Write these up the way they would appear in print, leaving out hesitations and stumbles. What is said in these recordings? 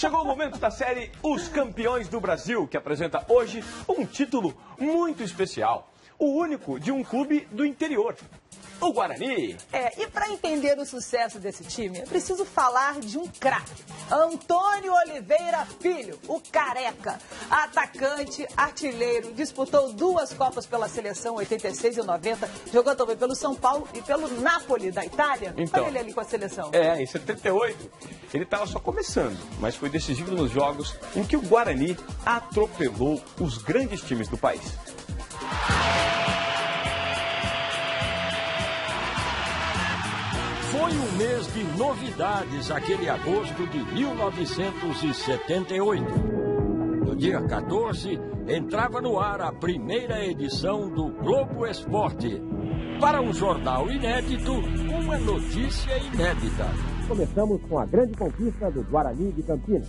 Chegou o momento da série Os Campeões do Brasil, que apresenta hoje um título muito especial. O único de um clube do interior, o Guarani. E para entender o sucesso desse time, é preciso falar de um craque. Antônio Oliveira Filho, o Careca. Atacante, artilheiro, disputou 2 Copas pela seleção, 86 e 90. Jogou também pelo São Paulo e pelo Napoli, da Itália. Então, olha ele ali com a seleção. Em 78, ele estava só começando, mas foi decisivo nos jogos em que o Guarani atropelou os grandes times do país. Foi um mês de novidades, aquele agosto de 1978. No dia 14, entrava no ar a primeira edição do Globo Esporte. Para um jornal inédito, uma notícia inédita. Começamos com a grande conquista do Guarani de Campinas.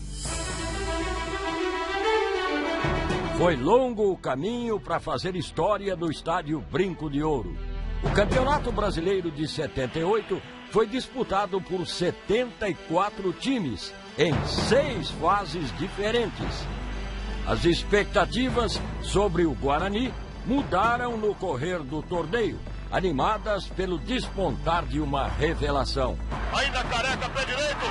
Foi longo o caminho para fazer história do estádio Brinco de Ouro. O Campeonato Brasileiro de 78 foi disputado por 74 times, em 6 fases diferentes. As expectativas sobre o Guarani mudaram no correr do torneio, animadas pelo despontar de uma revelação. Ainda Careca, pé direito!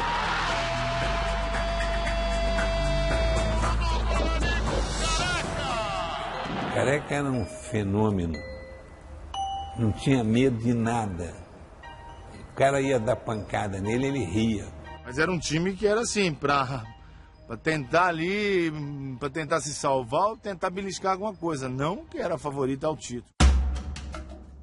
Careca era um fenômeno, não tinha medo de nada. O cara ia dar pancada nele, ele ria. Mas era um time que era assim, pra tentar ali, pra tentar se salvar ou tentar beliscar alguma coisa, não que era favorito ao título.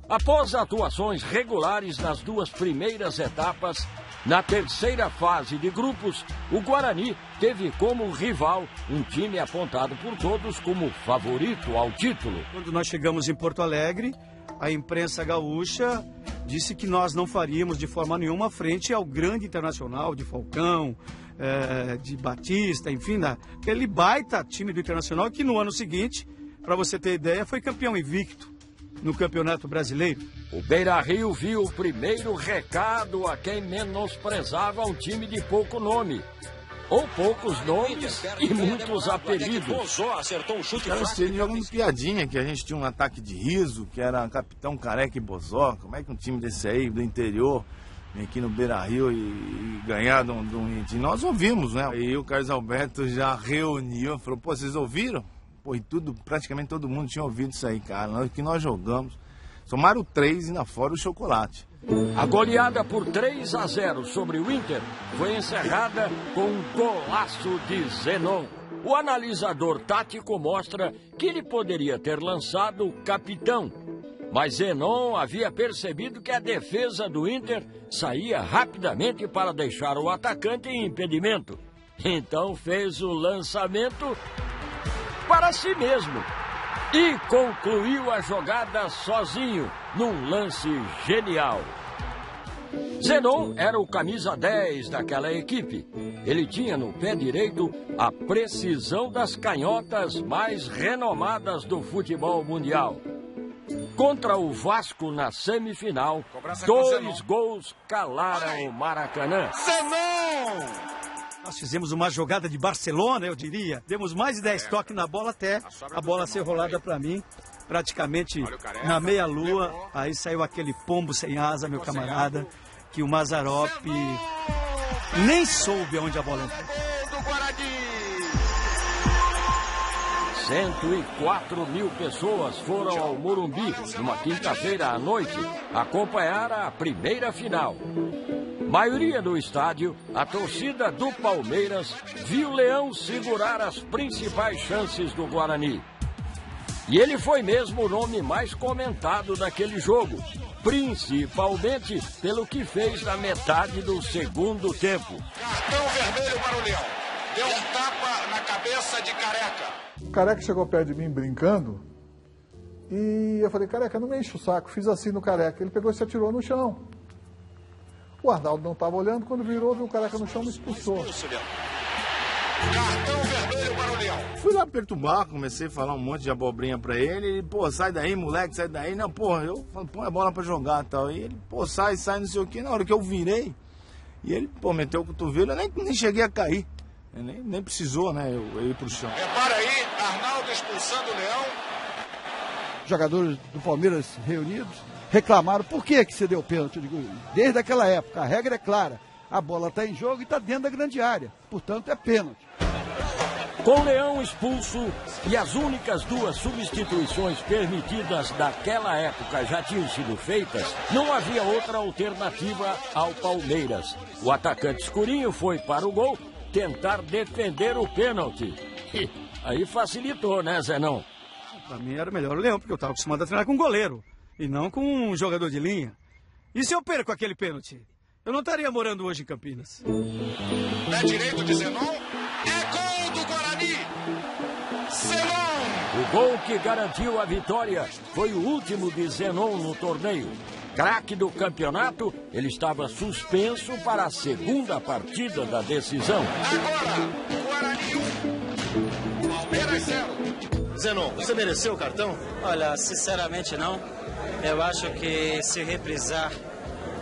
Após atuações regulares nas 2 primeiras etapas, na terceira fase de grupos, o Guarani teve como rival um time apontado por todos como favorito ao título. Quando nós chegamos em Porto Alegre, a imprensa gaúcha disse que nós não faríamos de forma nenhuma frente ao grande Internacional de Falcão, de Batista, enfim, aquele baita time do Internacional que no ano seguinte, para você ter ideia, foi campeão invicto no Campeonato Brasileiro. O Beira-Rio viu o primeiro recado a quem menosprezava um time de pouco nome. Ou poucos nomes e muitos apelidos. Os caras jogando piadinha, que a gente tinha um ataque de riso, que era Capitão Careca e Bozó. Como é que um time desse aí, do interior, vem aqui no Beira-Rio e ganhar de um... Nós ouvimos, né? E o Carlos Alberto já reuniu, falou, pô, vocês ouviram? Pô, e praticamente todo mundo tinha ouvido isso aí, cara. Que nós jogamos. Somaram 3 e ainda fora o chocolate. A goleada por 3-0 sobre o Inter foi encerrada com um golaço de Zenon. O analisador tático mostra que ele poderia ter lançado o capitão, mas Zenon havia percebido que a defesa do Inter saía rapidamente para deixar o atacante em impedimento. Então fez o lançamento para si mesmo e concluiu a jogada sozinho, num lance genial. Zenon era o camisa 10 daquela equipe. Ele tinha no pé direito a precisão das canhotas mais renomadas do futebol mundial. Contra o Vasco na semifinal, 2 gols calaram o Maracanã. Zenon! Nós fizemos uma jogada de Barcelona, eu diria. Demos mais de 10 toques na bola até a bola ser rolada para mim. Praticamente na meia-lua. Aí saiu aquele pombo sem asa, meu camarada, que o Mazarop nem soube aonde a bola entrou. 104 mil pessoas foram ao Morumbi numa quinta-feira à noite acompanhar a primeira final. Maioria do estádio, a torcida do Palmeiras viu Leão segurar as principais chances do Guarani. E ele foi mesmo o nome mais comentado daquele jogo, principalmente pelo que fez na metade do segundo tempo. Cartão vermelho para o Leão. Deu um tapa na cabeça de Careca. O Careca chegou perto de mim brincando e eu falei, Careca, não me enche o saco. Fiz assim no Careca. Ele pegou e se atirou no chão. O Arnaldo não estava olhando, quando virou, viu o Careca no chão e me expulsou. Cartão vermelho para o Leão. Fui lá perturbar, comecei a falar um monte de abobrinha pra ele. Ele, pô, sai daí, moleque, sai daí. Não, pô, eu falo, põe a bola pra jogar e tal. E ele, pô, sai, não sei o quê. Na hora que eu virei, e ele, pô, meteu o cotovelo, eu nem cheguei a cair. Nem precisou, né, eu ir pro chão. Repara aí, Arnaldo expulsando o Leão. Jogadores do Palmeiras reunidos reclamaram por que se deu pênalti. Eu digo, desde aquela época, a regra é clara. A bola está em jogo e está dentro da grande área. Portanto, é pênalti. Com o Leão expulso e as únicas 2 substituições permitidas daquela época já tinham sido feitas, não havia outra alternativa ao Palmeiras. O atacante Escurinho foi para o gol tentar defender o pênalti. E aí facilitou, né, Zenão? Para mim era melhor o Leão, porque eu estava acostumado a treinar com goleiro e não com um jogador de linha. E se eu perco aquele pênalti? Eu não estaria morando hoje em Campinas. Pé direito de Zenon. É gol do Guarani. Zenon. O gol que garantiu a vitória foi o último de Zenon no torneio. Craque do campeonato, ele estava suspenso para a segunda partida da decisão. Agora, Guarani 1, Palmeiras 0. Zenon, você mereceu o cartão? Olha, sinceramente não. Eu acho que se reprisar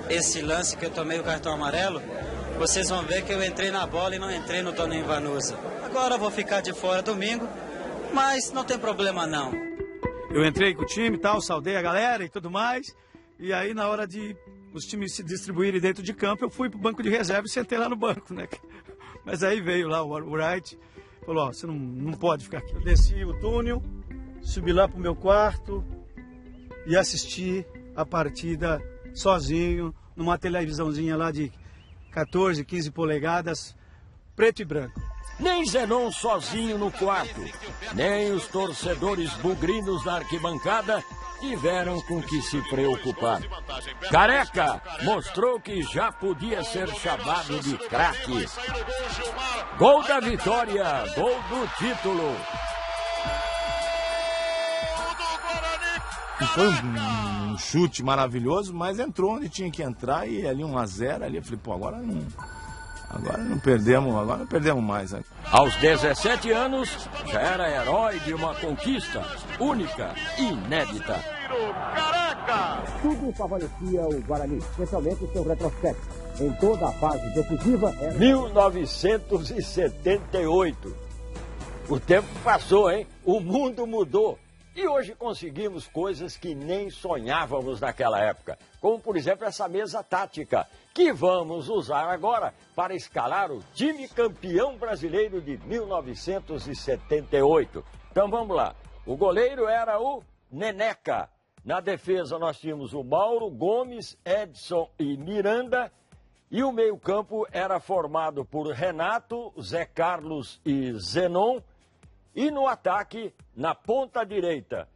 esse lance que eu tomei o cartão amarelo, vocês vão ver que eu entrei na bola e não entrei no Toninho Vanusa. Agora eu vou ficar de fora domingo, mas não tem problema não. Eu entrei com o time e tal, saudei a galera e tudo mais. E aí, na hora de os times se distribuírem dentro de campo, eu fui pro banco de reserva e sentei lá no banco, né? Mas aí veio lá o Wright, falou, ó, você não pode ficar aqui. Eu desci o túnel, subi lá pro meu quarto e assisti a partida sozinho, numa televisãozinha lá de 14, 15 polegadas, preto e branco. Nem Zenon sozinho no quarto, nem os torcedores bugrinos na arquibancada tiveram com que se preocupar. Careca mostrou que já podia ser chamado de craque. Gol da vitória, gol do título. Foi um chute maravilhoso, mas entrou onde tinha que entrar e ali 1-0, ali eu falei, pô, agora não perdemos mais. Aos 17 anos, já era herói de uma conquista única e inédita. Careca! Tudo favorecia o Guarani, especialmente o seu retrospecto. Em toda a fase decisiva... 1978. O tempo passou, hein? O mundo mudou. E hoje conseguimos coisas que nem sonhávamos naquela época. Como, por exemplo, essa mesa tática, que vamos usar agora para escalar o time campeão brasileiro de 1978. Então vamos lá. O goleiro era o Neneca. Na defesa nós tínhamos o Mauro, Gomes, Edson e Miranda. E o meio-campo era formado por Renato, Zé Carlos e Zenon. E no ataque, na ponta direita,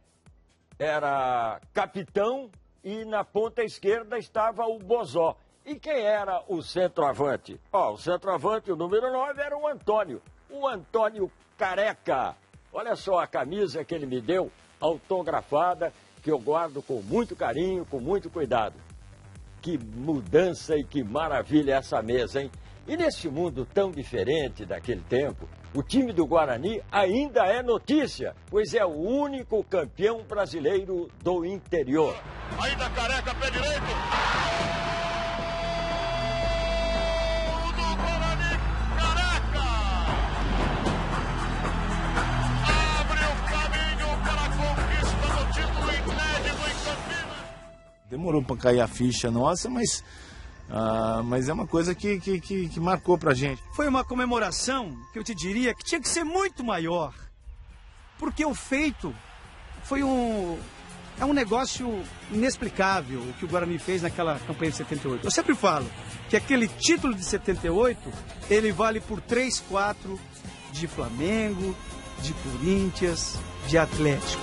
era Capitão e na ponta esquerda estava o Bozó. E quem era o centroavante? O centroavante, o número 9, era o Antônio Careca. Olha só a camisa que ele me deu, autografada, que eu guardo com muito carinho, com muito cuidado. Que mudança e que maravilha essa mesa, hein? E nesse mundo tão diferente daquele tempo, o time do Guarani ainda é notícia, pois é o único campeão brasileiro do interior. Ainda Careca, pé direito. Do Guarani, Careca. Abre o caminho para a conquista do título inédito em Campinas. Demorou para cair a ficha nossa, mas é uma coisa que marcou pra gente. Foi uma comemoração que eu te diria que tinha que ser muito maior, porque o feito foi um negócio inexplicável o que o Guarani fez naquela campanha de 78. Eu sempre falo que aquele título de 78, ele vale por 3, 4 de Flamengo, de Corinthians, de Atlético.